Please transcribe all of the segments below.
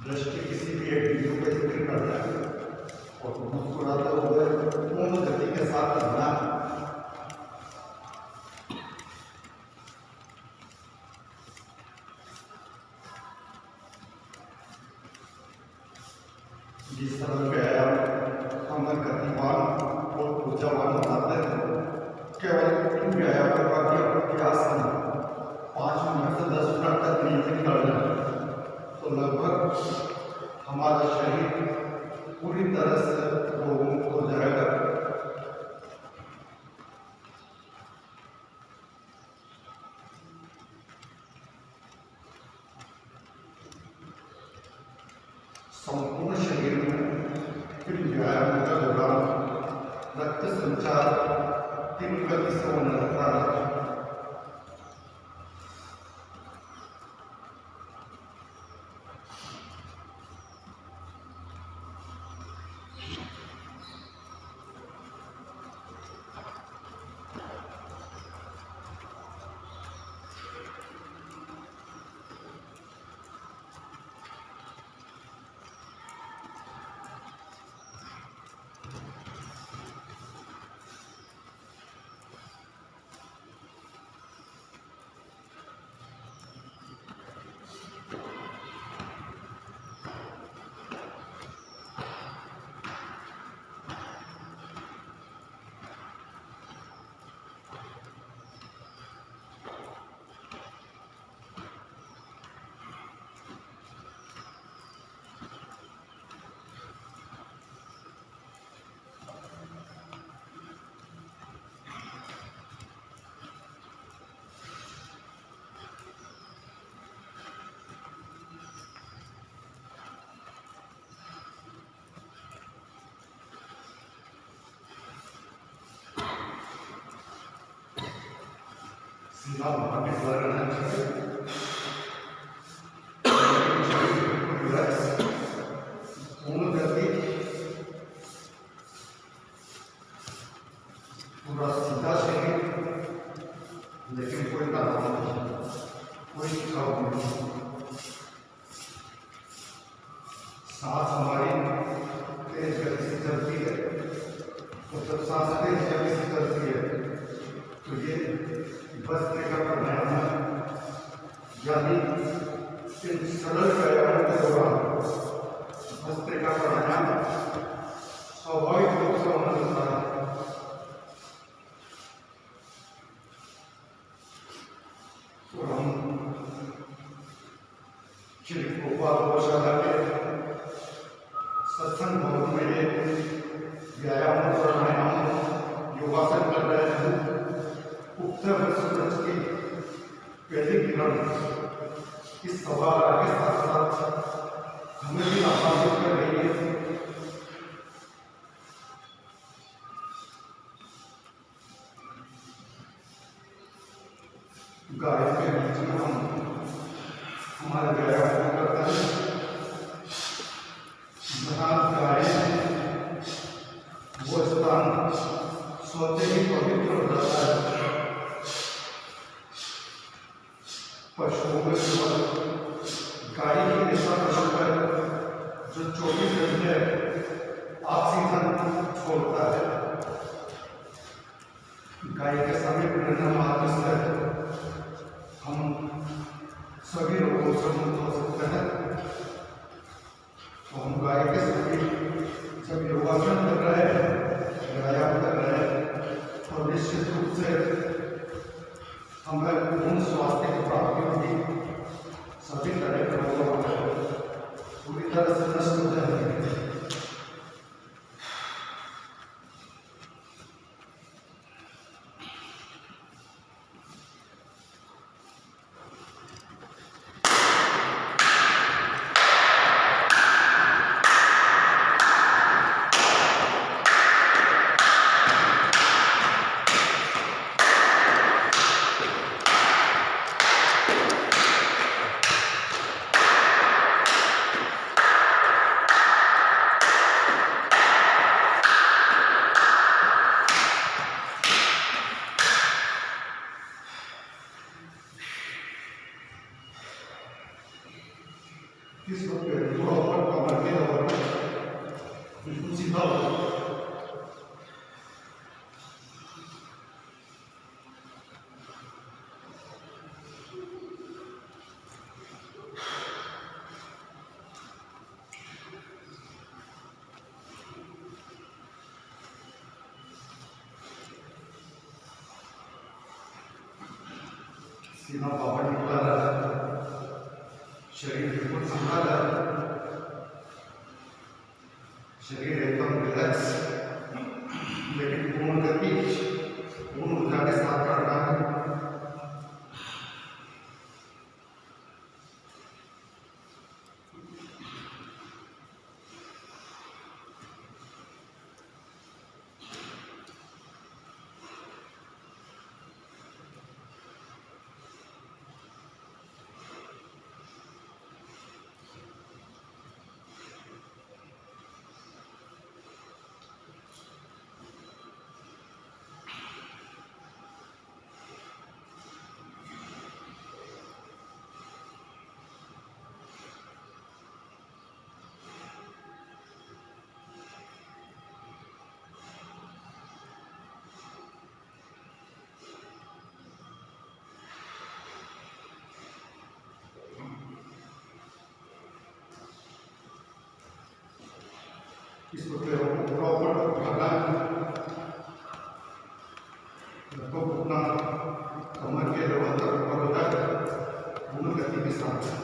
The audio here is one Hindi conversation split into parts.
दृष्टि किसी भी एक्टिविटी का जिक्र करना है और मुस्कुराते हुए पूर्ण गति के साथ करना है। जिस तरह व्यायाम हमें गतिमान और ऊर्जावान बनाते हैं, केवल इन व्यायामों का भी अभ्यास हम 5 मिनट से 10 मिनट तक नियमित कर लें तो लगभग हमारा शरीर पूरी तरह से रोगमुक्त हो जाएगा। संपूर्ण शरीर में इन व्यायामों का दौरान रक्त संचार तीव्र गति से होने लगता है। सीधा भाग्य द्वारा रहना चाहिए। पूर्ण गति, पूरा सीधा शरीर, लेकिन कोई तनाव नहीं, कोई थकाव नहीं। सांस हमारी तेज गति से चलती है, तो जब सांस तेज गति से चलती है तो ये भस्त्रिका प्राणायाम है, यानी इन सरल व्यायामों के दौरान भस्त्रिका प्राणायाम स्वाभाविक रूप से होने लगता है। तो हम श्री गोपाल गौशाला के सत्संग भवन में ये व्यायाम प्राणायाम योगासन कर रहे हैं। उत्तर सूरज की पहली किरण इस सवाल के साथ साथ हमें भी आकर्षित कर रही है। गाय के बीच में हम हमारे व्यायाम करते हैं। जहाँ गाय वो स्थान सोते ही पवित्र हो जाता है। पशुओं में केवल गाय की दिशा पशु है जो 24 घंटे ऑक्सीजन छोड़ता है। गाय के समीप रहना मात्र से हम सभी रोगों से मुक्त हो सकते हैं। तो हम गाय के समीप जब योगासन कर रहे हैं, व्यायाम कर रहे हैं, तो निश्चित रूप से हमें पूर्ण स्वास्थ्य की प्राप्ति होगी। सभी तरह के रोग पूरी तरह से नष्ट हो जाएंगे। इसको थोड़ा ऊपर कमर के और बिल्कुल सीधा हो। सीधा बाहर निकला रहा, शरीर बिल्कुल सीधा रहा, शरीर एकदम रिलैक्स, लेकिन पूर्ण गति, पूर्ण ऊर्जा के साथ करना है। इसको प्रॉपर उठाना, इसको घुटना कमर के लेवल तक ऊपर हो जाए, पूर्ण गति के साथ।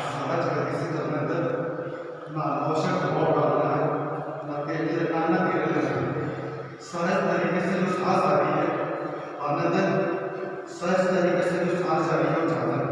सहज गति से चलने दे, ना आवश्यक दबाव डालना है, ना तेजी रखना, ना धीरे रखना। सहज तरीके से जो सांस आ रही है आने दे, सहज तरीके से जो सांस जा रही है वो जाने दे।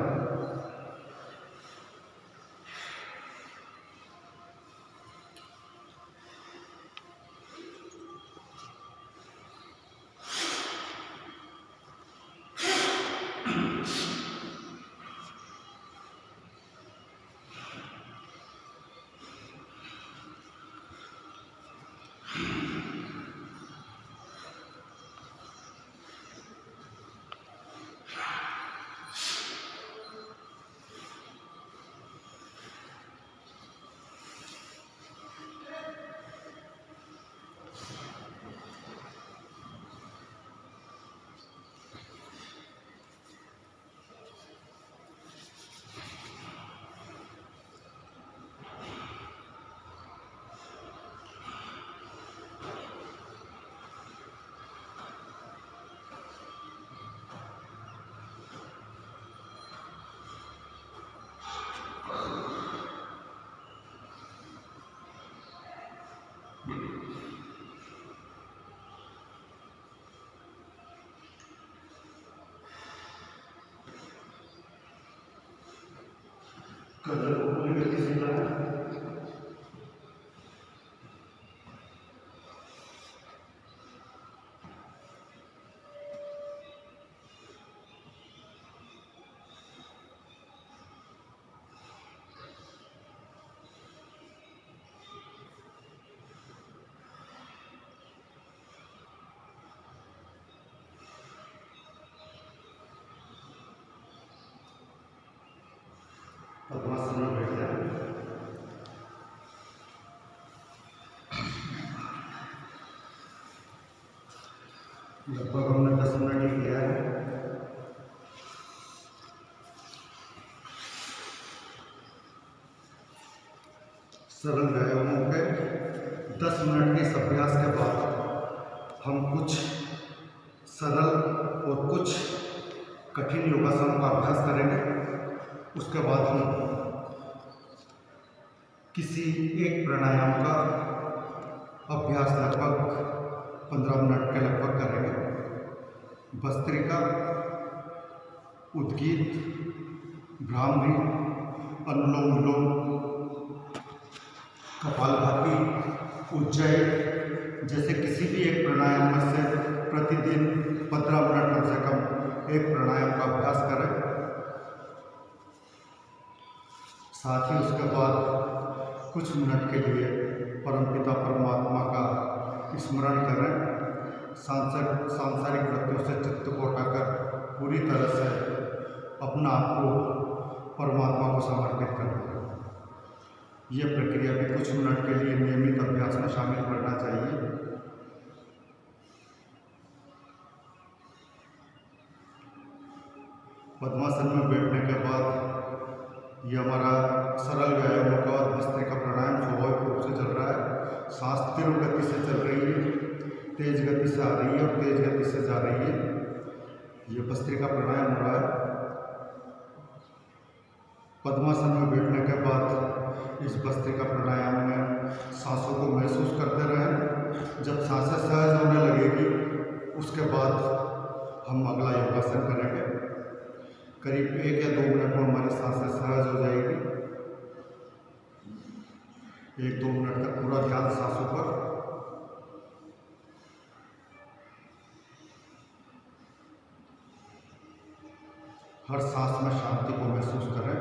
कलर को पूरी गति से चलाना। पद्मासन में बैठ जाए। लगभग हमने 10 मिनट ही किया है। सरल व्यायामों पे 10 मिनट के इस अभ्यास के बाद हम कुछ सरल और कुछ कठिन योगासन का अभ्यास करेंगे। उसके बाद हम किसी एक प्राणायाम का अभ्यास लगभग 15 मिनट के लगभग करेंगे। भस्त्रिका, उद्गीत, भ्रामरी, अनुलोम विलोम, कपालभाति, उज्जयी जैसे किसी भी एक प्राणायाम में से प्रतिदिन 15 मिनट कम से कम एक प्राणायाम का अभ्यास करें। साथ ही उसके बाद कुछ मिनट के लिए परमपिता परमात्मा का स्मरण करें। सांसारिक वृत्तियों से चित्त को हटाकर पूरी तरह से अपना आप को परमात्मा को समर्पित कर दें। यह प्रक्रिया भी कुछ मिनट के लिए नियमित अभ्यास में शामिल करना चाहिए। पद्मासन में बैठने के बाद यह हमारा सरल व्यायामों का और भस्त्रिका प्राणायाम स्वाभाविक रूप से चल रहा है। सांस तीव्र गति से चल रही है, तेज गति से आ रही है और तेज गति से जा रही है। ये भस्त्रिका प्राणायाम हो रहा है। पद्मासन में बैठने के बाद इस भस्त्रिका प्राणायाम में सांसों को महसूस करते रहें। जब सांसें सहज होने लगेगी उसके बाद हम अगला योगासन करेंगे। करीब 1 या 2 मिनट में हमारी सांसें सहज हो जाएगी। 1-2 मिनट तक पूरा ध्यान सांसों पर। हर सांस में शांति को महसूस करें।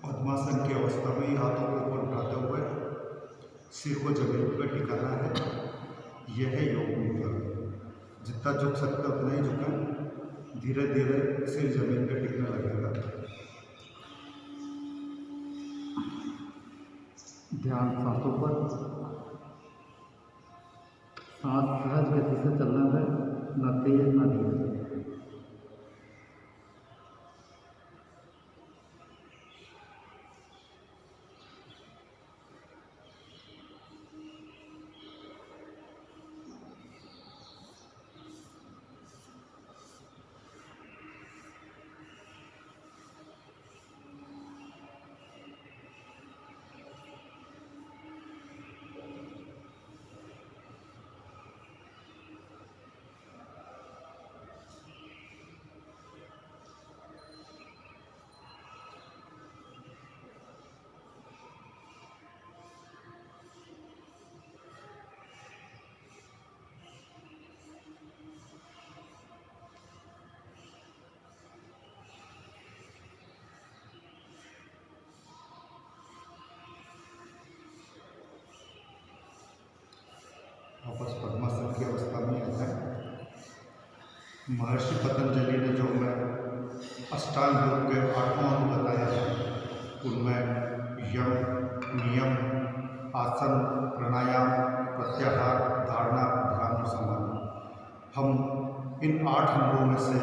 पद्मासन की अवस्था में हाथों को ऊपर उठाते हुए सिर को जमीन पर टिकाना है। यह है योग मुद्रा। जितना झुक सकते उतना ही झुकें। धीरे धीरे सिर जमीन पर टिकने लगेगा। ध्यान सांसों पर। सांस सहज गति से चलना है, न तेज न धीरे। वापस पद्मासन की अवस्था में आता है। महर्षि पतंजलि ने जो हमें अष्टांग योग के 8वां अंग बताया है, उनमें यम, नियम, आसन, प्राणायाम, प्रत्याहार, धारणा, ध्यान और समाधि, हम इन 8 अंगों में से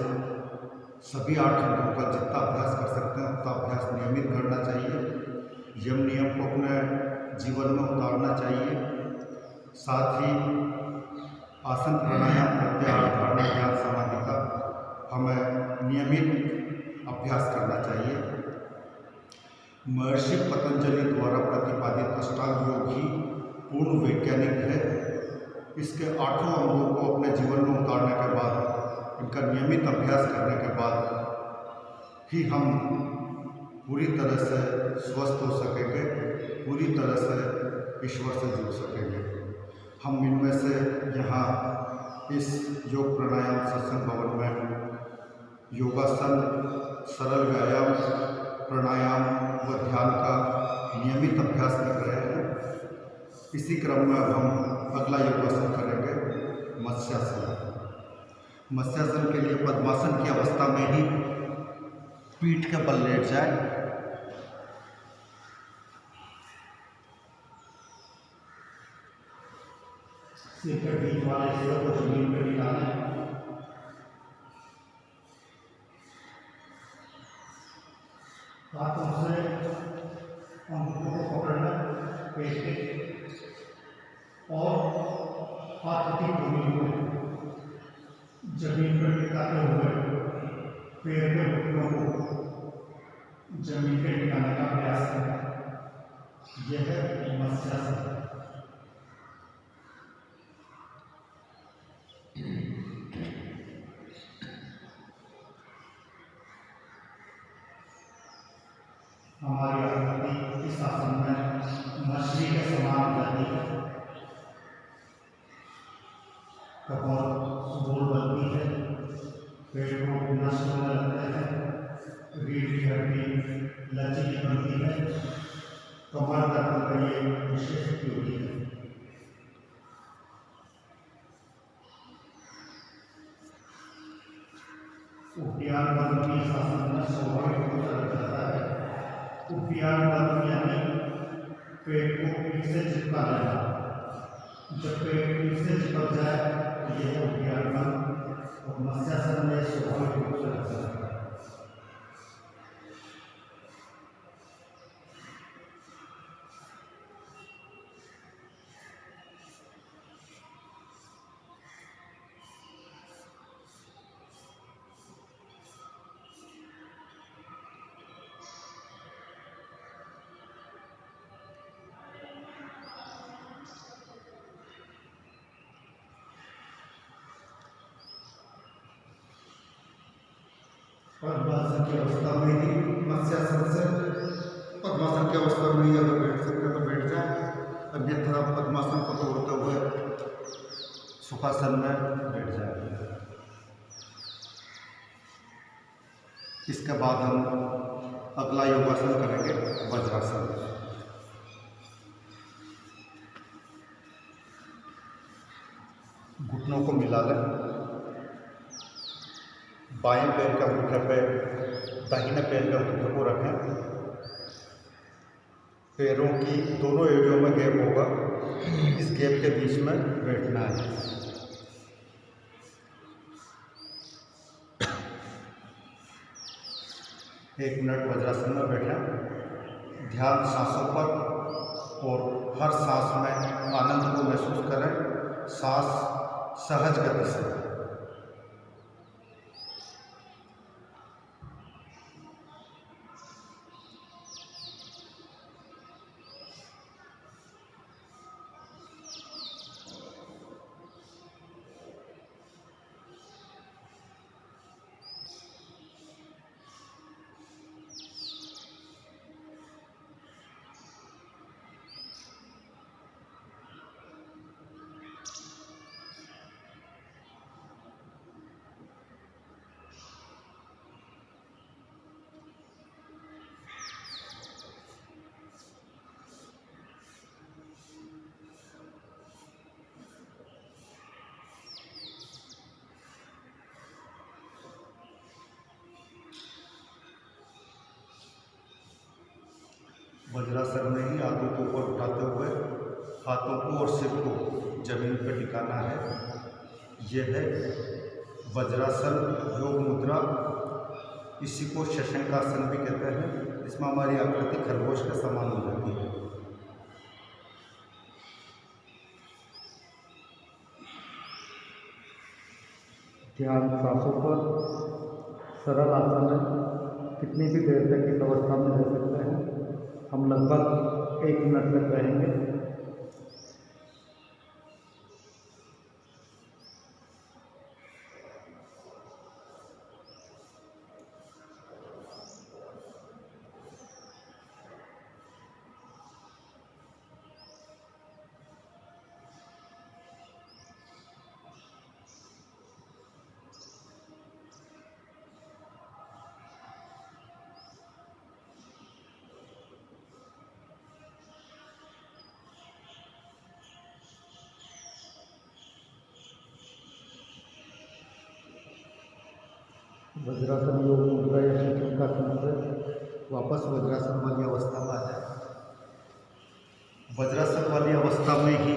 सभी 8 अंगों का जितना अभ्यास कर सकते हैं उतना अभ्यास नियमित करना चाहिए। यम नियम को अपने जीवन में उतारना चाहिए। साथ ही आसन, प्राणायाम, प्रत्याहार, धारणा, ध्यान, समाधि का हमें नियमित अभ्यास करना चाहिए। महर्षि पतंजलि द्वारा प्रतिपादित अष्टांग योग ही पूर्ण वैज्ञानिक है। इसके 8 अंगों को अपने जीवन में उतारने के बाद, इनका नियमित अभ्यास करने के बाद ही हम पूरी तरह से स्वस्थ हो सकेंगे, पूरी तरह से ईश्वर से जुड़ सकेंगे। हम इनमें से यहाँ इस योग प्राणायाम सत्संग भवन में योगासन, सरल व्यायाम, प्राणायाम व ध्यान का नियमित अभ्यास कर रहे हैं। इसी क्रम में अब हम अगला योगासन करेंगे, मत्स्यासन। मत्स्यासन के लिए पद्मासन की अवस्था में ही पीठ के बल लेट जाए। सिर के बीच वाले सिर को जमीन पर निकालें। हाथों से अंगूठों को पकड़ना पेट के, और हाथ की भूमि को जमीन पर टिकाते हुए पैर के घुटनों को जमीन पर टिकाने का प्रयास करें। यह है मत्स्यासन। हमारी आकृति इस आसन में मछली के समान रहती है। कपाल गोल बनती है, पेट को नष्ट होने लगते हैं, रीढ़ की हड्डी लचीली बनती है। कमर दर्द का ये विशेष उपयोगी है। उद्यान बंद की शासन में स्वाभाविक रूप से रख जाता है। उद्यान बंद यानी पेट को पीठ से चिपका लेना। जब पेट पीठ से चिपक जाए तो यह उद्यान बंद, और मत्स्यासन में स्वाभाविक रूप से रख जाता है। पद्मासन की अवस्था में ही मत्स्यासन से, पद्मासन की अवस्था में ही अगर बैठ सकते तो बैठ जाए, अन्यथा पद्मासन को तोड़ते हुए सुखासन में बैठ जाए। इसके बाद हम अगला योगासन करेंगे, वज्रासन। घुटनों को मिला लें। बाएं पैर के अंगूठे पे दाहिने पैर के अंगूठे को रखें। पैरों की दोनों एड़ियों में गैप होगा, इस गैप के बीच में बैठना है। एक मिनट वज्रासन में बैठें। ध्यान सांसों पर, और हर सांस में आनंद को महसूस करें। सांस सहज गति से। वज्रासन में ही हाथों को ऊपर उठाते हुए हाथों को और सिर को जमीन पर टिकाना है। यह है वज्रासन योग मुद्रा। इसी को शशंकासन भी कहते हैं। इसमें हमारी आकृति खरगोश के समान हो जाती है। ध्यान सांसों पर। सरल आसन है, कितनी भी देर तक इस अवस्था में रह सकते हैं। हम लगभग 1 मिनट तक रहेंगे। वज्रासन योग मुद्रा या शशंकासन से वापस वज्रासन वाली अवस्था में आ जाए। वज्रासन वाली अवस्था में ही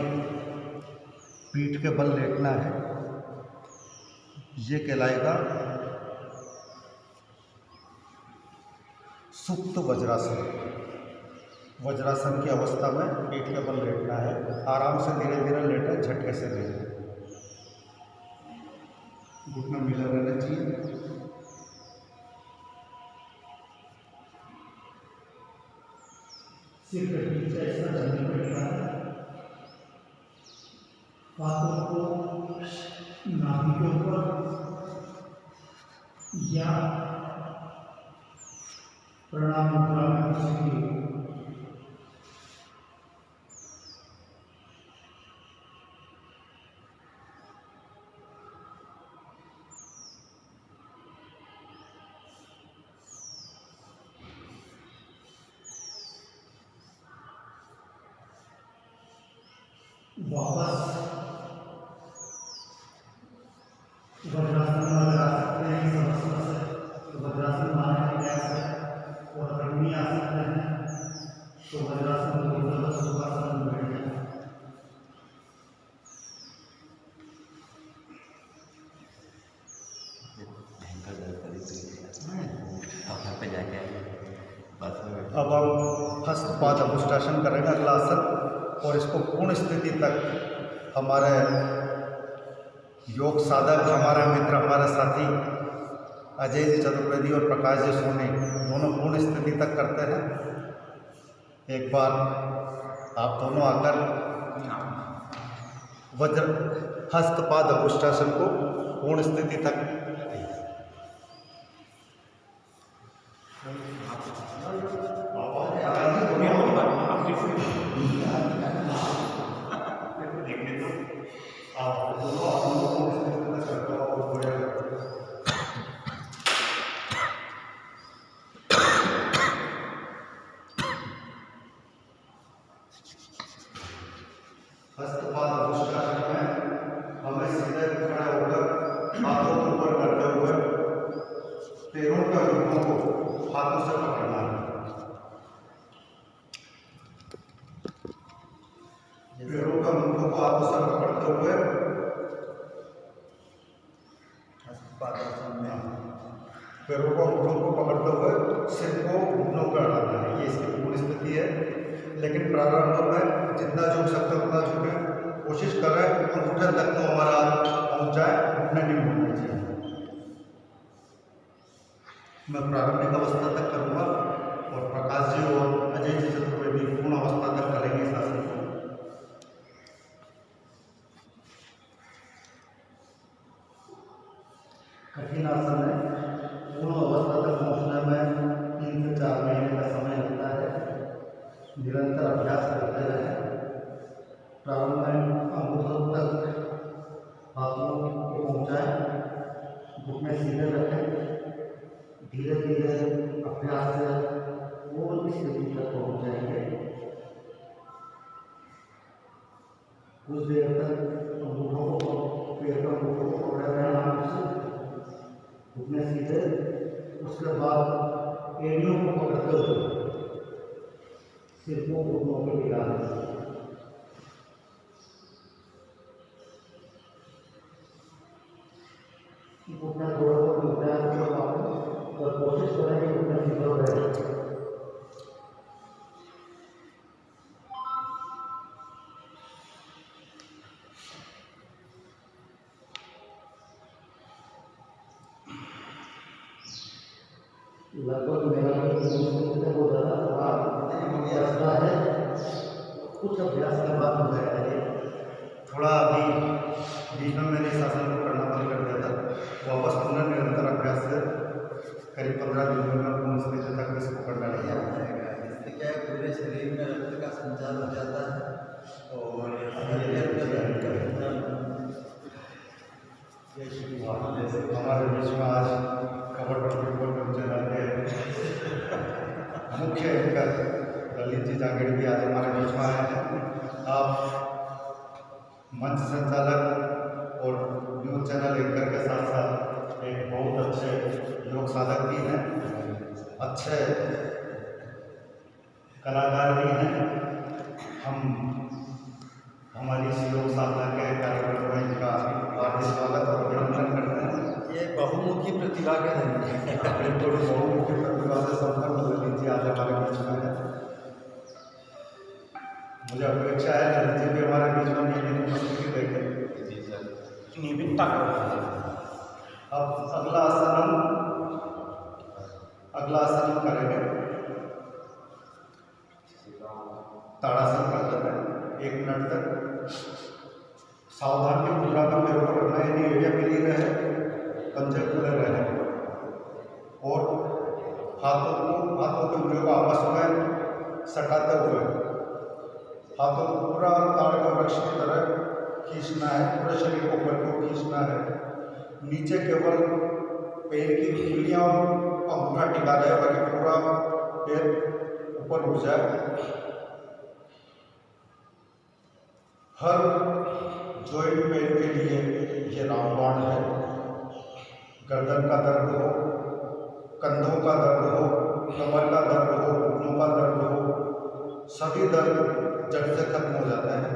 पीठ के बल लेटना है। ये कहलाएगा सुप्त वज्रासन। वज्रासन की अवस्था में पीठ के बल लेटना है। आराम से धीरे धीरे लेटे, झटके से लेटे। घुटना मिला रहना चाहिए। सिर के पीछे ऐसा जमीन पर गिरा है। हाथों को नाभि के ऊपर या प्रणाम मुद्रा में किसी वापस वज्रासन में लगा सकते हैं। इस अवस्था से वज्रासन मारने की प्रयास है और अगर नहीं आ सकते हैं तो वज्रासन को ऊर्ध्व सुखासन में बैठ जाए। अब हम हस्तपाद अभुष्टासन करेंगे, अगला आसन। और इसको पूर्ण स्थिति तक हमारे योग साधक, हमारा मित्र, हमारा साथी अजय जी चतुर्वेदी और प्रकाश जी सोनी दोनों पूर्ण स्थिति तक करते हैं। एक बार आप दोनों आकर वज्र हस्तपाद अभुष्टासन को पूर्ण स्थिति तक हस्तपाद अभुष्टासन में हमें सीधे खड़े होकर हाथों को ऊपर करते हुए पैरों के अंगों को हाथों से पकड़ना है। पैरों के अंगों को हाथों से पकड़ते हुए पैरों को अंगूठों को पकड़ते हुए सिर को घुटनों पर अड़ाना है। ये इसकी पूर्ण स्थिति है। लेकिन प्रारंभ में जितना झुक सकते उतना झुके, कोशिश करें अंगूठे तक तो हमारा हाथ पहुँच जाए, घुटने नहीं होने चाहिए। मैं प्रारंभिक अवस्था तक करूँगा और प्रकाश जी और अजय जी चतुर्वेदी पूर्ण अवस्था तक करेंगे इस आसन को। कठिन आसन है। पूर्ण अवस्था तक पहुँचने में 3 से 4 महीने का समय लगता है। निरंतर अभ्यास करते रहें। प्रारंभ में अंगूठों तक हाथों को पहुँचाएं, घुटने सीधे रखें। धीरे धीरे अभ्यास से पूर्ण स्थिति तक पहुँच जाएंगे। कुछ देर तक अंगूठों को, पैर के अंगूठों को पकड़े रहें हाथ से, घुटने सीधे। उसके बाद एड़ियों को पकड़ते हुए सिर को घुटनों पर गिरा दें। घुटना थोड़ा सा घुटना है, और कोशिश करें कि उतने शीतल रहे। लगभग मेरा वो ज़्यादा लगता है, कुछ अभ्यास के बाद हो जाएगा ये। थोड़ा अभी बीच में मैंने इस आसन को करना बंद कर दिया था, वापस पुनः निरंतर अभ्यास से करीब 15 दिन में मैं पूर्ण स्थिति तक इसको करना लग जाएगा। इससे क्या है, पूरे शरीर में रक्त का संचार हो जाता है और हमारे बीच में आज खबर फुटबॉल चैनल के मुख्य एंकर ललित जी जागेड़ भी आज हमारे बीच में आए हैं। आप मंच संचालक और न्यूज़ चैनल एंकर के साथ साथ एक बहुत अच्छे योग साधक भी हैं, अच्छे कलाकार भी हैं। हम हमारी इस योग साधना के कार्यक्रम में इनका हार्दिक स्वागत और अभिनंदन करते हैं। ये बहुमुखी प्रतिभा के धनी है। बिल्कुल बहुमुखी प्रतिभा से संपन्न ललित जी आज हमारे बीच में है। मुझे अपेक्षा है ललित जी भी हमारे बीच में नियमित उपस्थिति देंगे। नियमितता अब अगला आसन हम करेंगे ताड़ासन करते हैं। 1 मिनट तक सावधानी मुद्रा में मेरे को रखना है, यानी एरिया क्लियर रहे, पंजे खुले रहे और हाथों के उंगलियों को आपस में सटाते हुए हाथों को पूरा ताड़ के वृक्ष की तरह खींचना है, पूरे शरीर को ऊपर को खींचना है। नीचे केवल पैर की उंगलियां और अंगूठा टिका रहे, बाकी पूरा पैर ऊपर उठ जाए। हर जॉइंट पेन के लिए ये रामबाण है। गर्दन का दर्द हो, कंधों का दर्द हो, कमर का दर्द हो, घुटनों का दर्द हो, सभी दर्द जड़ से खत्म हो जाते हैं।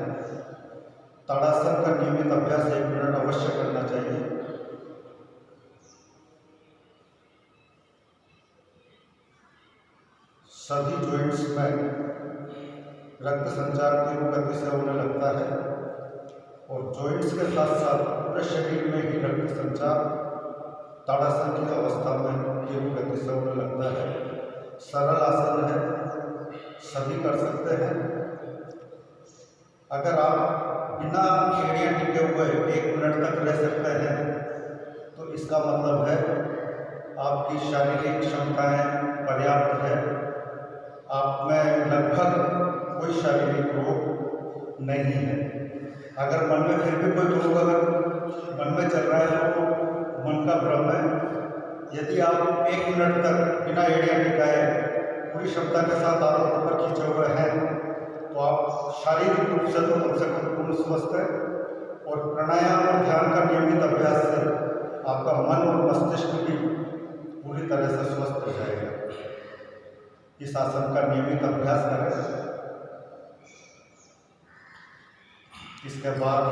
ताड़ासन का नियमित अभ्यास 1 मिनट अवश्य करना चाहिए। सभी जॉइंट्स में रक्त संचार तीव्र गति से होने लगता है और जॉइंट्स के साथ साथ पूरे शरीर में ही रक्त संचार ताड़ासन की अवस्था में तीव्र गति से होने लगता है। सरल आसन है, सभी कर सकते हैं। अगर आप बिना एड़ियाँ टिके हुए 1 मिनट तक रह सकते हैं तो इसका मतलब है आपकी शारीरिक क्षमताएं पर्याप्त है, आप में लगभग कोई शारीरिक रोग नहीं है। अगर मन में फिर भी कोई रोग अगर मन में चल रहा है तो मन का भ्रम है। यदि आप 1 मिनट तक बिना एड़ियाँ टिकाए पूरी क्षमता के साथ हाथों ऊपर खींचे हुए हैं तो आप शारीरिक रूप से तो कम से कम पूर्ण स्वस्थ है। और प्राणायाम और ध्यान का नियमित अभ्यास से आपका मन और मस्तिष्क भी पूरी तरह से स्वस्थ हो जाएगा। इस आसन का नियमित अभ्यास करें। इसके बाद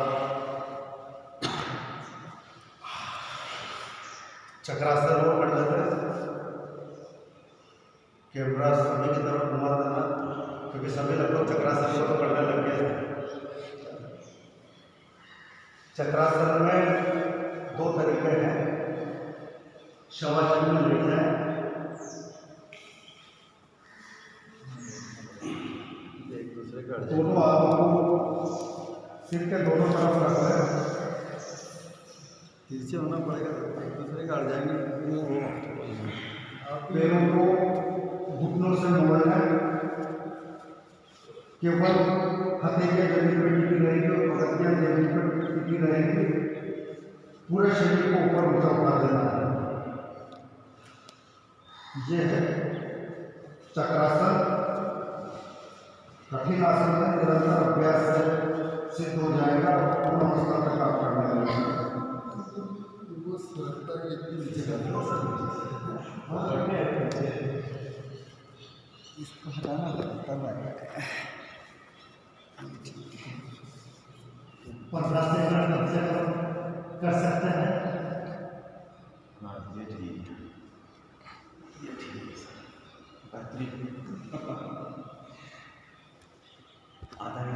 चक्रासन वो कर लेते हैं। कैमरा सभी की तरफ घुमा देना, क्योंकि सभी लगभग चक्रासन को करने लग गए। चक्रासन में 2 तरीके हैं। शवासन में लेट जाए, एक दूसरे का दोनों हाथों को सिर के दोनों तरफ रख लें। तिरछे होना पड़ेगा, एक दूसरे का अड़ जाएंगे। आप पैरों को घुटनों से मोड़ना, केवल हथेलियाँ जमीन पर टिकी रहेगी और पगड़ियाँ जमीन पर टिकी रहेंगी। पूरे शरीर को ऊपर ऊंचा उठा देना है। ये है चक्रासन। कठिन आसन है, निरंतर अभ्यास से सिद्ध हो जाएगा और पूर्ण अवस्था तक आप करने लगेंगे। इसको हटाना तब आएगा। 15 से कम से कम कर सकते हैं। हाँ, ये ठीक है।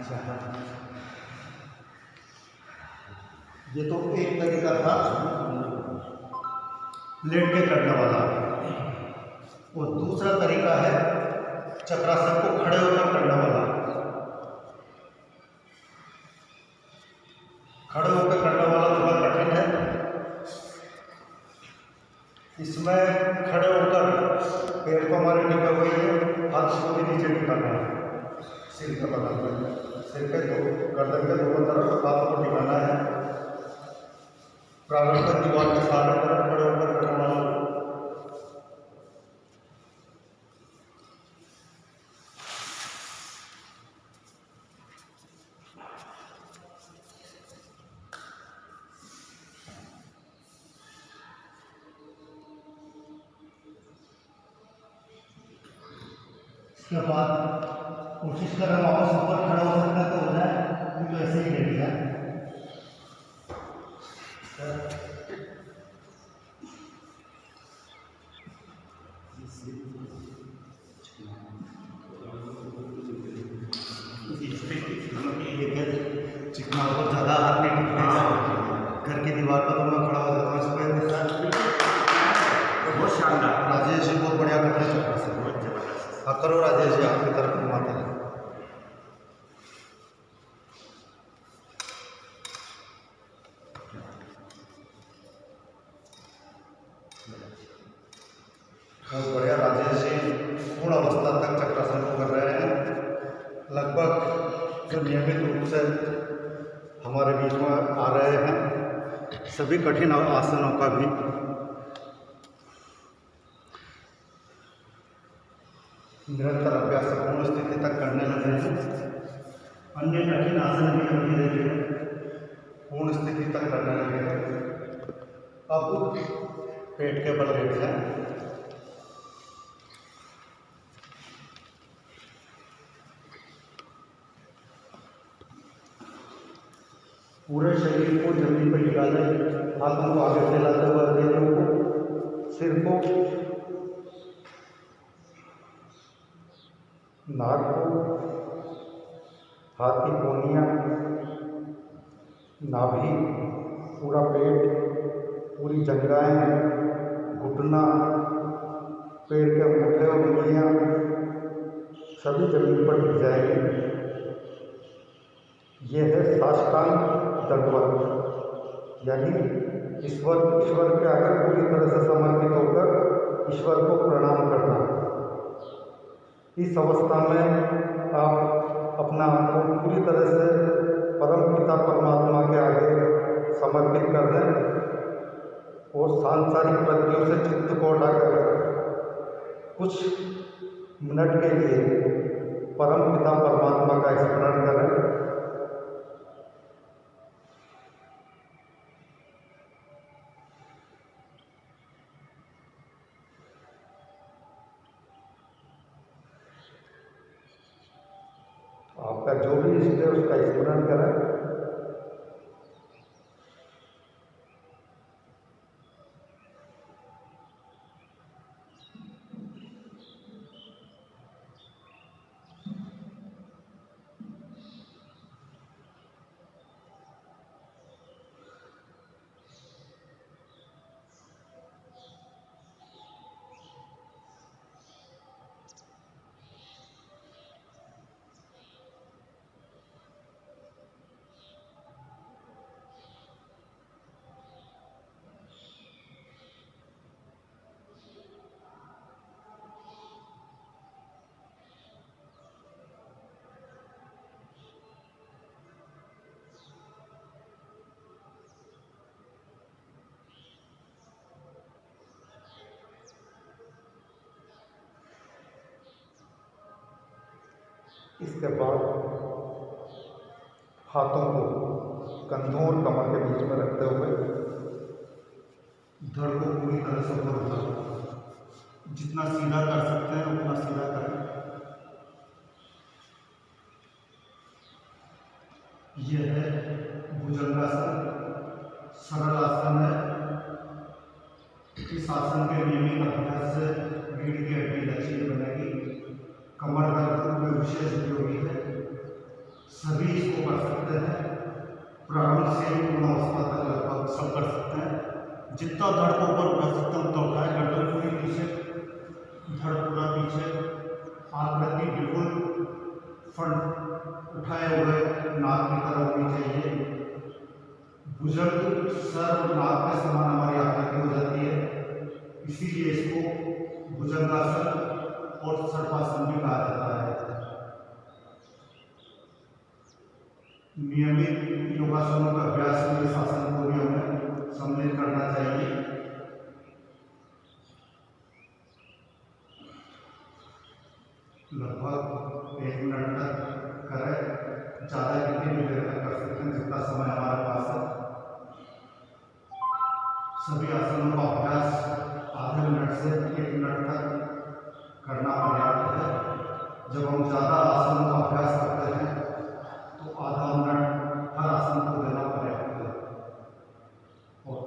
अच्छा ये तो एक तरीका था लेट के करने वाला, और दूसरा तरीका है चक्रासन को खड़े होकर करने वाला। खड़े होकर करने वाला थोड़ा कठिन है। इसमें खड़े होकर पैर को हमारे टिके हुए हैं, हाथ को भी नीचे टिकाना है, सिर के बगल में, सिर के गर्दन के दोनों तरफ हाथ को टिकाना है। प्रारंभ कर दीवार के सहारे पर खड़े होकर करने वाला। इसके बाद कोशिश करें वापस ऊपर खड़ा हो सकते हैं तो हो जाए, नहीं तो ऐसे ही लेट जाए। चिकना को ज़्यादा हाथ नहीं टिकना, घर की दीवार पर तो मैं खड़ा हो जाता हूँ इस पर। बहुत शानदार राजेश जी, बहुत बढ़िया करते हैं चक्कर से, बहुत जबरदस्त। हाँ करो राजेश जी, आपकी तरफ घुमाते हैं। बहुत बढ़िया राजेश जी पूर्ण अवस्था तक चक्रासन को कर रहे हैं। लगभग जो नियमित रूप से हमारे बीच में आ रहे हैं सभी कठिन आसनों का भी निरंतर अभ्यास पूर्ण स्थिति तक करने लगे हैं। अन्य कठिन आसन भी हम धीरे धीरे पूर्ण स्थिति तक करने लगे हैं। अब पेट के बल बैठ जाएं। पूरे शरीर को जमीन पर टिका लें, हाथों को आगे फैलाते हुए हथेलियों को, सिर को, नाक को, हाथ की कोहनियाँ, नाभि, पूरा पेट, पूरी जंघाएं, घुटना, पैर के अंगूठे और उंगलियाँ सभी जमीन पर टिक जाएंगे। यह है साष्टांग दंडवत, यानी ईश्वर के आगे पूरी तरह से समर्पित होकर ईश्वर को प्रणाम करना। इस अवस्था में आप अपना आप को पूरी तरह से परम पिता परमात्मा के आगे समर्पित कर दें और सांसारिक वृत्तियों से चित्त को हटाकर कुछ मिनट के लिए परम पिता परमात्मा का स्मरण करें। आपका जो भी इष्ट है उसका स्मरण करें। इसके बाद हाथों को कंधों और कमर के बीच में रखते हुए धड़ को पूरी तरह से ऊपर उठाओ। जितना सीधा कर सकते हैं उतना सीधा करें। यह है भुजंगासन, सरल आसन है। इस आसन के नियमित अभ्यास से रीढ़ की हड्डी लचीली बनेगी। कमर दर्द में विशेष उपयोगी है। धड़ को ऊपर उठा सकता हूँ तो उठाए, गर्दन पूरी पीछे, धड़ पूरा पीछे, आकृति बिल्कुल फ्रंट उठाए हुए नाक की तरफ होनी चाहिए। भुजंग सर और नाक के समान हमारी आकृति हो जाती है, इसीलिए इसको भुजंगासन और सर्पासन भी कहा जाता है। नियमित योगासनों का अभ्यास में इस आसन को भी हमें सम्मिलित करना चाहिए। लगभग 1 मिनट तक करें, ज़्यादा कितनी भी देर तक कर सकते हैं, जितना समय हमारे पास है। सभी आसनों का अभ्यास आधे मिनट से 1 मिनट तक करना पर्याप्त है। जब हम ज़्यादा आसनों का अभ्यास करते हैं तो आधा मिनट हर आसन को देना पर्याप्त है। और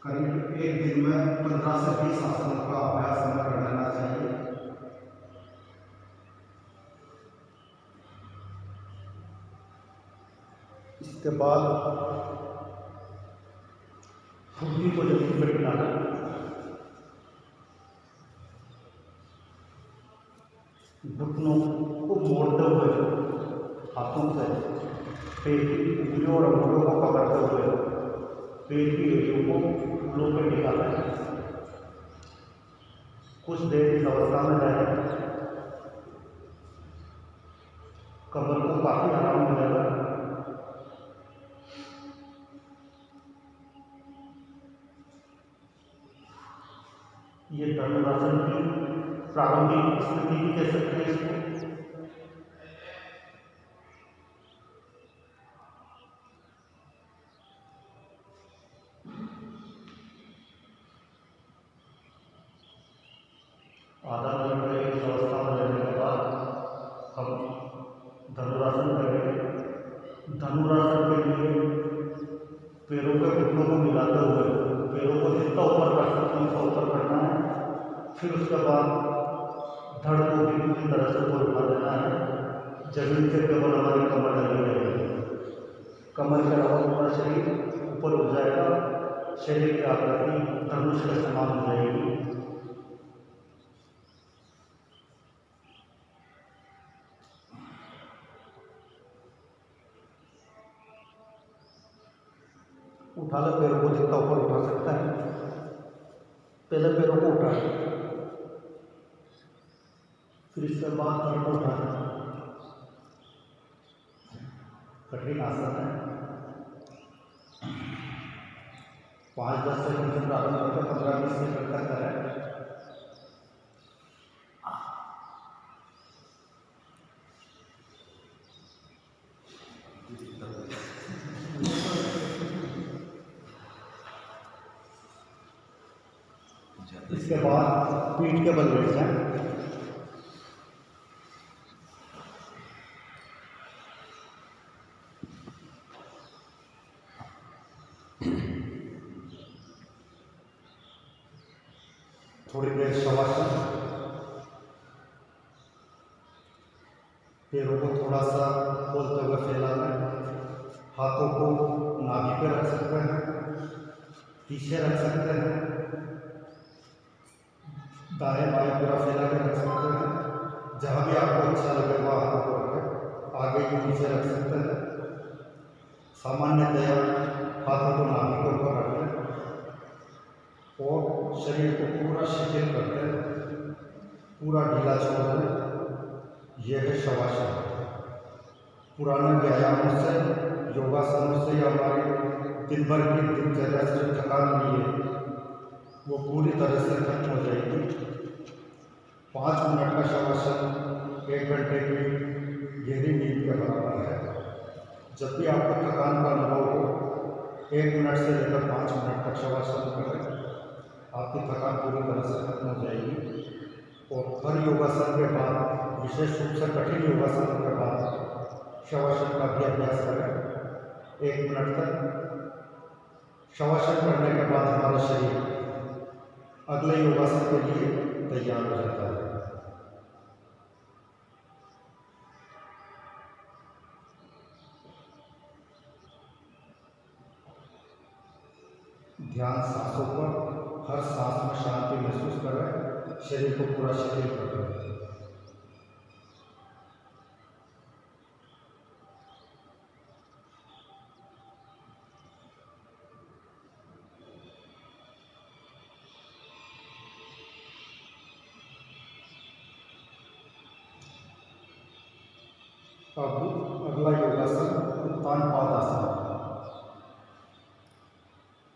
करीब एक दिन में 15 से 20 आसनों का अभ्यास हमें कर लेना चाहिए। इसके बाद ठुड्डी को जमीन पर गिराना, घुटनों को मोड़ते हुए हाथों से पेट की उंगलियों और अंगुलियों को पकड़ते हुए पेट की हड्डियों को फ्लो पे निकालना है। कुछ देर इस अवस्था में रहें, कमर को काफी आराम मिलेगा। ये धनुरासन की प्रारंभिक स्थिति भी कह सकते हैं इसको। आधा मिनट में इस अवस्था में रहने के बाद हम धनुरासन करेंगे। धनुरासन के लिए पैरों के घुटनों को मिलाते हुए पैरों को जितना ऊपर कर सकते हैं उतना ऊपर करना है। फिर उसके बाद धड़ को भी पूरी तरह से ऊपर उठा देना है। जमीन से केवल हमारी कमर लगी रहेगी। कमर के अलावा पूरा शरीर ऊपर उठ जाएगा, शरीर की आकृति धनुष के समान हो जाएगी। उठा लो पैरों को जितना ऊपर उठा सकता है, पहले पैरों को उठाए, फिर इसके बाद धड़ को उठाना। कठिन आसन है। 5-10 सेकंड से प्रारंभ करके 15-20 सेकंड तक करें। इसके बाद पीठ के बल बैठ जाएं। थोड़ी देर शवासन, पैरों को थोड़ा सा खोलते हुए फैला लें। हाथों को नाभि पे रख सकते हैं, पीछे रख सकते हैं, दाएं बाएं पूरा फैला के रख सकते हैं। जहाँ भी आपको अच्छा लगे वहाँ हाथों को रखें। आगे के पीछे रख सकते हैं। सामान्यतया हाथों को नाभि के ऊपर रख लें और शरीर को पूरा शिथिल करते हैं, पूरा ढीला छोड़ दें। यह है शवासन। पुराने व्यायामों से, योगासनों से या हमारे दिन भर की दिनचर्या से जो थकान ली है वो पूरी तरह से खत्म हो जाएगी। 5 मिनट का शवासन 1 घंटे की गहरी नींद के बराबर है। जब भी आपको थकान का अनुभव हो 1 मिनट से लेकर 5 मिनट तक शवासन करें, आपकी थकान पूरी तरह से खत्म हो जाएगी। और हर योगासन के बाद, विशेष रूप से कठिन योगासन के बाद शवासन का भी अभ्यास करें 1 मिनट तक। शवासन करने के बाद हमारा शरीर अगले योगासन के लिए तैयार हो जाता है। ध्यान सांसों पर। हर सांस में शांति महसूस कर रहे हैं, शरीर को पूरा शिथिल कर रहे हैं। अब अगला योगासन उत्तान पादासन।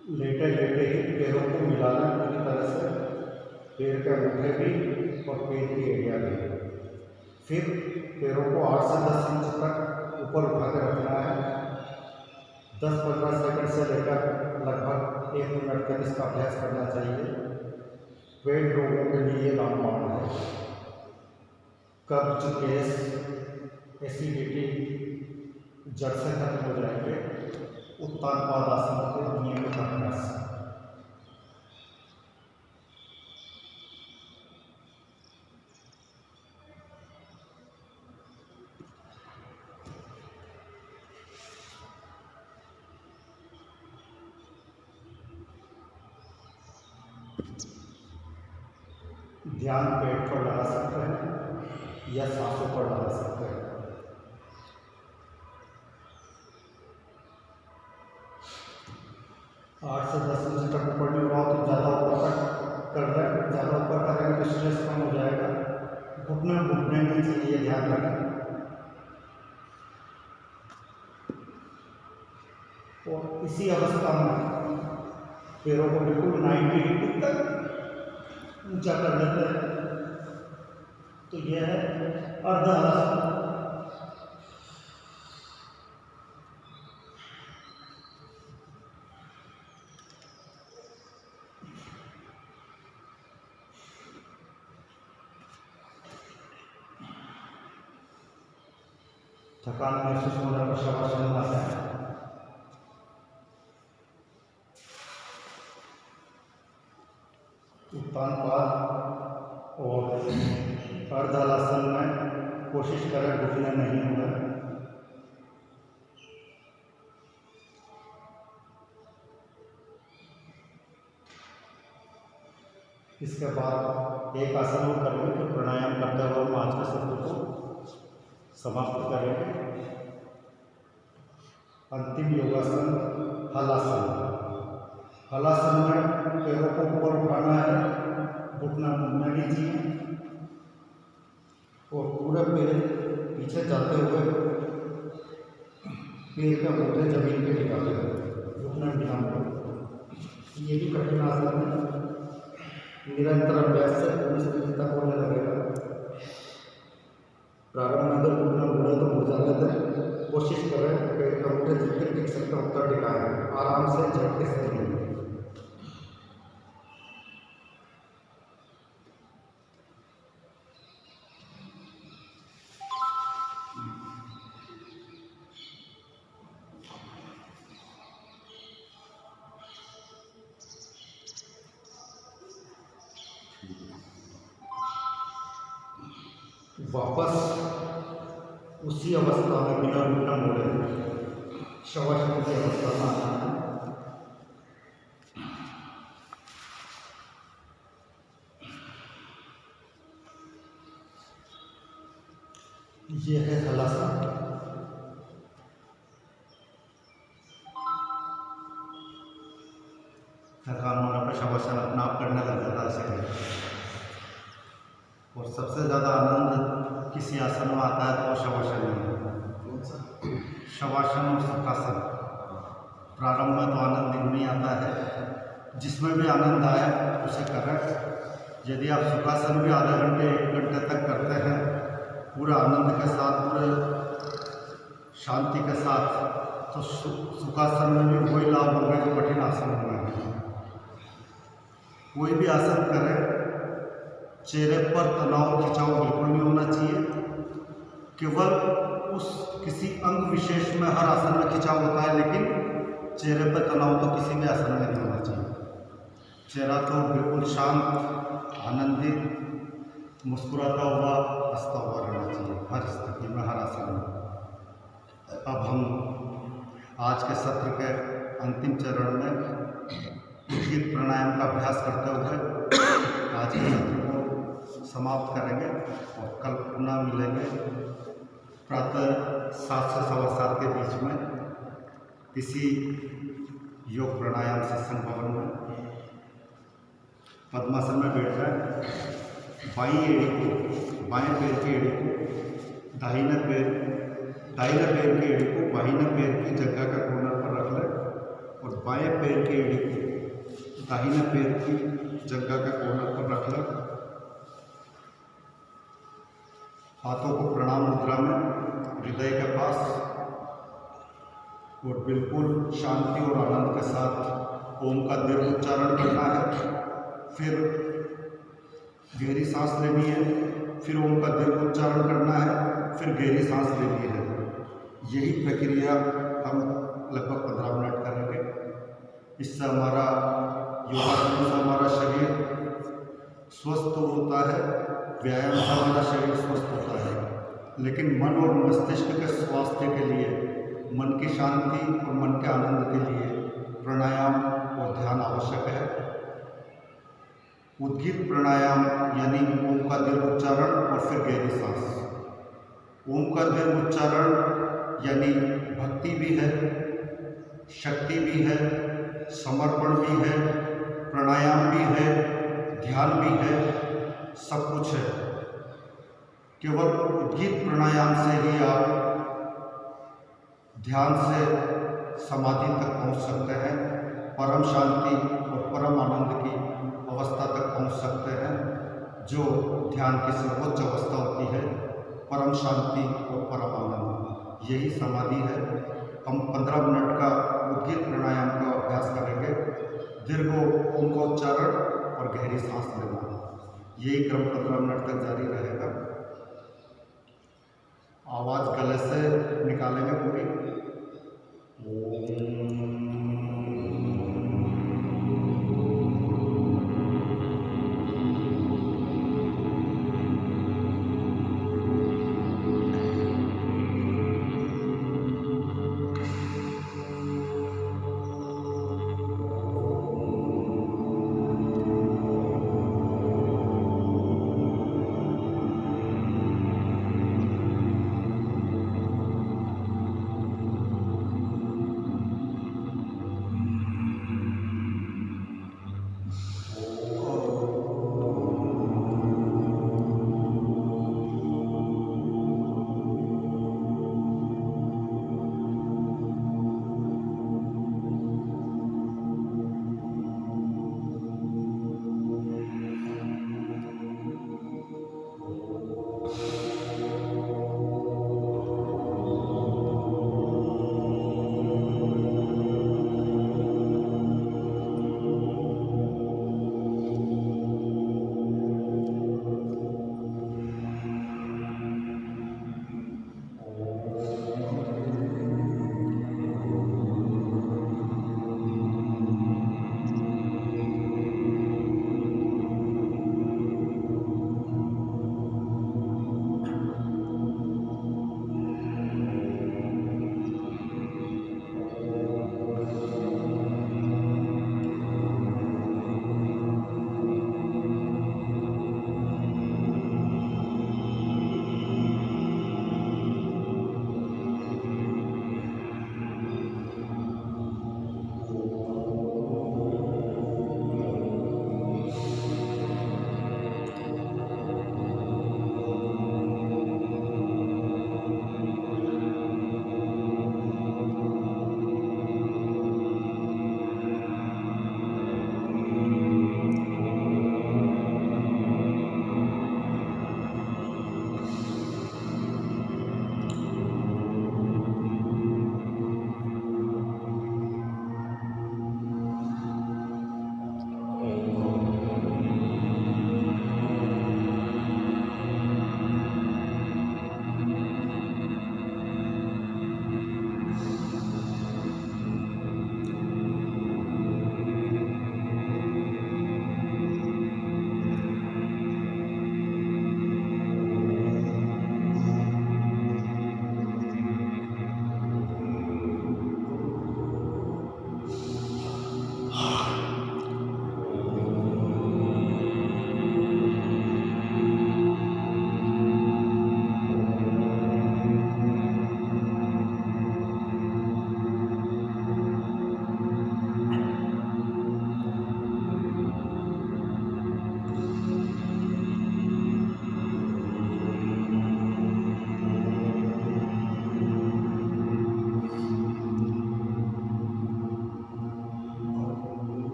लेटे लेटे ही पैरों को मिलाना पूरी तरह से, पैर के अंगूठे भी और पैर की एड़ियाँ भी। फिर पैरों को 8 से 10 इंच तक ऊपर उठा कर रखना है। 10-15 सेकंड से लेकर लगभग 1 मिनट तक इसका अभ्यास करना चाहिए। पेट रोगों के लिए रामबाण है। कब्ज, गैस, एसिडिटी जड़ से खत्म हो जाएंगे उत्तान पादासन के नियमित अभ्यास से। ध्यान पेट पर लगा सकते हैं या सांसों पर लगा सकते हैं। आठ से 10 इंच तक ऊपर नहीं हुआ तो ज़्यादा ऊपर तक कर रहे हैं। ज़्यादा ऊपर करेंगे तो स्ट्रेस कम हो जाएगा। घुटने नहीं चाहिए, ध्यान रखें। और इसी अवस्था में पैरों को बिल्कुल 90 डिग्री तक ऊंचा कर देते हैं। तो यह है अर्ध हलासन। थकान महसूस होने पर शवासन में आता है। उत्तान पाद और अर्ध हलासन में कोशिश करें घुटने नहीं होगा। इसके बाद एक आसन और करेंगे, फिर प्राणायाम करते हुए हम आज के सत्र को समाप्त करेंगे। अंतिम योगासन हलासन। हलासन में पैरों को ऊपर उठाना है, घुटना मुड़ना नहीं चाहिए और पूरा पैर पीछे जाते हुए पैर का घुटने जमीन पे टिकाते हुए घुटना ध्यान रखें। ये भी कठिन आसन है। निरंतर अभ्यास से पूरी स्थिति तक होने लगेगा। प्रारंभ में अगर घुटना मुड़े तो मुड़ जाने दें। कोशिश करें पैर का घुटने जितने टिक सकते हैं उतना टिकाएं, आराम से झटके से नहीं। वापस उसी अवस्था में बिना घुटना मोड़े शवासन की अवस्था में आना है। ये है हलासन। थकान होने पर शवासन अपना आप करने लग जाता है। और सबसे ज़्यादा आनंद किसी आसन में आता है तो वो शवासन है। शवासन और सुखासन। प्रारंभ में तो आनंद नहीं आता है, जिसमें भी आनंद आए उसे करें। यदि आप सुखासन भी आधे घंटे 1 घंटे तक करते हैं पूरा आनंद के साथ, पूरे शांति के साथ, तो सुखासन में भी वही लाभ होंगे जो कठिन आसन में है। कोई भी आसन करें, चेहरे पर तनाव खिंचाव बिल्कुल नहीं होना चाहिए। केवल उस किसी अंग विशेष में हर आसन में खिंचाव होता है, लेकिन चेहरे पर तनाव तो किसी भी आसन में नहीं होना चाहिए। चेहरा तो बिल्कुल शांत, आनंदित, मुस्कुराता हुआ, हंसता हुआ रहना चाहिए हर स्थिति में, हर आसन में। अब हम आज के सत्र के अंतिम चरण में उद्गीत प्राणायाम का अभ्यास करते हुए आज के सत्र को समाप्त करेंगे और कल पुनः मिलेंगे प्रातः 7 से 7:15 के बीच में किसी योग प्राणायाम सत्संग भवन में। पद्मासन में बैठ जाए, बाईं एड़ी को, बाएं पैर की एड़ी को दाहिने पैर की एड़ी को बाहिने पैर की जगह का कोना पर रख लें और बाएं पैर की एड़ी को दाहिने पैर की जगह का कोना पर रख लें। हाथों को प्रणाम मुद्रा में हृदय के पास और बिल्कुल शांति और आनंद के साथ ओम का दीर्घ उच्चारण करना है। फिर गहरी सांस लेनी है, फिर ओम का दीर्घ उच्चारण करना है, फिर गहरी सांस लेनी है। यही प्रक्रिया हम लगभग 15 मिनट करेंगे। इससे हमारा योगासन से हमारा शरीर स्वस्थ होता है, व्यायाम से हमारा शरीर स्वस्थ होता है। लेकिन मन और मस्तिष्क के स्वास्थ्य के लिए, मन की शांति और मन के आनंद के लिए प्राणायाम और ध्यान आवश्यक है। उद्गीत प्राणायाम यानी ओम का दीर्घ उच्चारण और फिर गहरी सांस। ओम का दीर्घ उच्चारण यानी भक्ति भी है, शक्ति भी है, समर्पण भी है, प्राणायाम भी है, ध्यान भी है, सब कुछ है। केवल उद्गीत प्राणायाम से ही आप ध्यान से समाधि तक पहुंच सकते हैं, परम शांति और परम आनंद की अवस्था तक पहुंच सकते हैं, जो ध्यान की सर्वोच्च अवस्था होती है, परम शांति और परम आनंद। यही समाधि है। हम 15 मिनट का उद्गीत प्राणायाम का अभ्यास करेंगे, दीर्घ ओम का उच्चारण और गहरी सांस लेना। यही क्रम 15 मिनट तक जारी रहेगा। आवाज़ गले से निकालेंगे पूरी।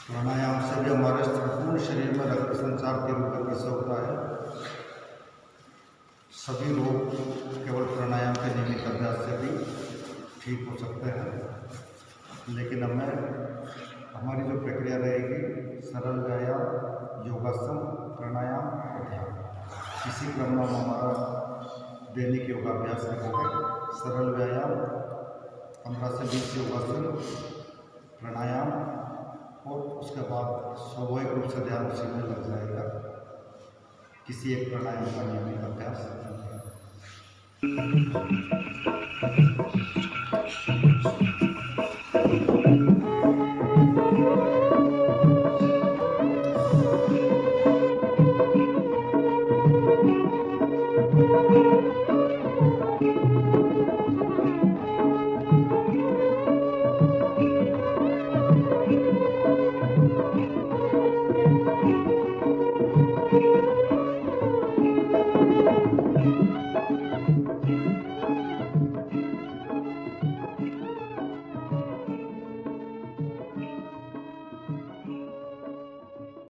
प्राणायाम से भी हमारे संपूर्ण शरीर में रक्त संचार के रूप में से होता है। सभी लोग केवल प्राणायाम के नियमित अभ्यास से भी ठीक हो सकते हैं, लेकिन हमारी जो प्रक्रिया रहेगी सरल व्यायाम, योगासन, प्राणायाम और ध्यान, इसी क्रम में हमारा दैनिक योगाभ्यास करेंगे। सरल व्यायाम, 15 से 20 योगासन, प्राणायाम और उसके बाद स्वाभाविक रूप से ध्यान उसी में लग जाएगा। किसी एक प्राणायाम का नियमित अभ्यास